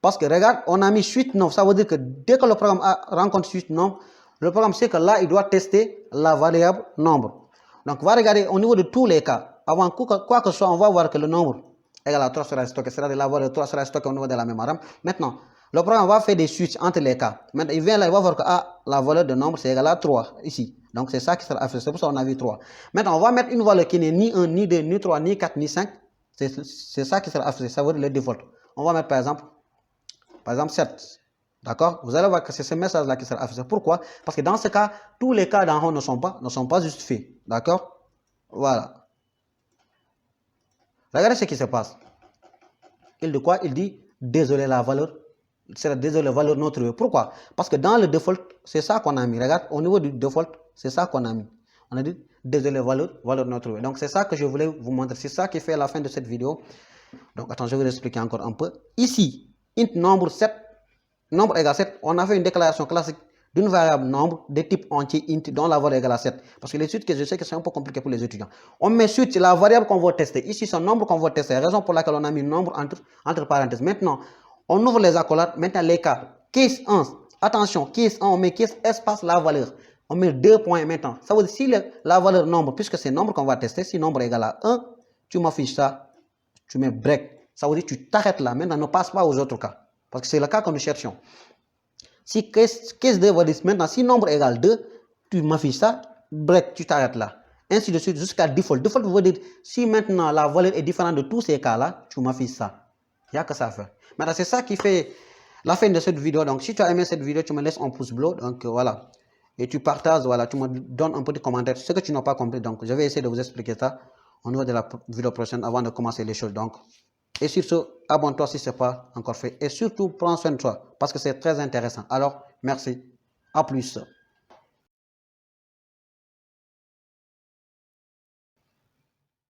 Parce que regarde, on a mis suite nombre. Ça veut dire que dès que le programme rencontre suite nombre, le programme sait que là, il doit tester la variable nombre. Donc, on va regarder au niveau de tous les cas. Avant quoi que ce soit, on va voir que le nombre égal à 3 sera stocké. C'est-à-dire la valeur 3 sera stockée au niveau de la mémoire RAM. Maintenant, le programme va faire des switches entre les cas. Maintenant, il vient là, il va voir que la valeur de nombre, c'est égal à 3 ici. Donc, c'est ça qui sera affiché. C'est pour ça qu'on a vu 3. Maintenant, on va mettre une valeur qui n'est ni 1, ni 2, ni 3, ni 4, ni 5. C'est ça qui sera affiché. Ça veut dire le default. On va mettre par exemple 7. D'accord? Vous allez voir que c'est ce message-là qui sera affiché. Pourquoi? Parce que dans ce cas, tous les cas d'en haut ne sont pas justifiés. D'accord? Voilà. Regardez ce qui se passe. Il dit quoi? Il dit désolé la valeur. C'est désolé la valeur non trouvée. Pourquoi? Parce que dans le default, c'est ça qu'on a mis. Regarde, au niveau du default, c'est ça qu'on a mis. On a dit désolé valeur non trouvée. Donc c'est ça que je voulais vous montrer. C'est ça qui fait la fin de cette vidéo. Donc attends, je vais vous expliquer encore un peu. Ici, int nombre 7, nombre égale 7, on a fait une déclaration classique d'une variable nombre de type entier int dont la valeur égale à 7. Parce que les suites que je sais que c'est un peu compliqué pour les étudiants. On met suite la variable qu'on va tester. Ici, c'est un nombre qu'on va tester. Raison pour laquelle on a mis nombre entre parenthèses. Maintenant, on ouvre les accolades. Maintenant, les cas. Case 1. Attention, case 1, on met case espace la valeur. On met 2 points maintenant. Ça veut dire si la valeur nombre, puisque c'est nombre qu'on va tester, si nombre égale à 1, tu m'affiches ça. tu mets break. Ça veut dire que tu t'arrêtes là. Maintenant, ne passe pas aux autres cas. Parce que c'est le cas que nous cherchons. Si case 2 veut dire maintenant, si nombre égale 2, tu m'affiches ça, break, tu t'arrêtes là. Ainsi de suite jusqu'à default. Default veut dire si maintenant la valeur est différente de tous ces cas-là, tu m'affiches ça. Il n'y a que ça à faire. Maintenant, c'est ça qui fait la fin de cette vidéo. Donc, si tu as aimé cette vidéo, tu me laisses un pouce bleu. Donc, voilà. Et tu partages, voilà, tu me donnes un petit commentaire. Ce que tu n'as pas compris. Donc, je vais essayer de vous expliquer ça au niveau de la vidéo prochaine avant de commencer les choses. Donc, et sur ce, abonne-toi si ce n'est pas encore fait. Et surtout, prends soin de toi parce que c'est très intéressant. Alors, merci. À plus.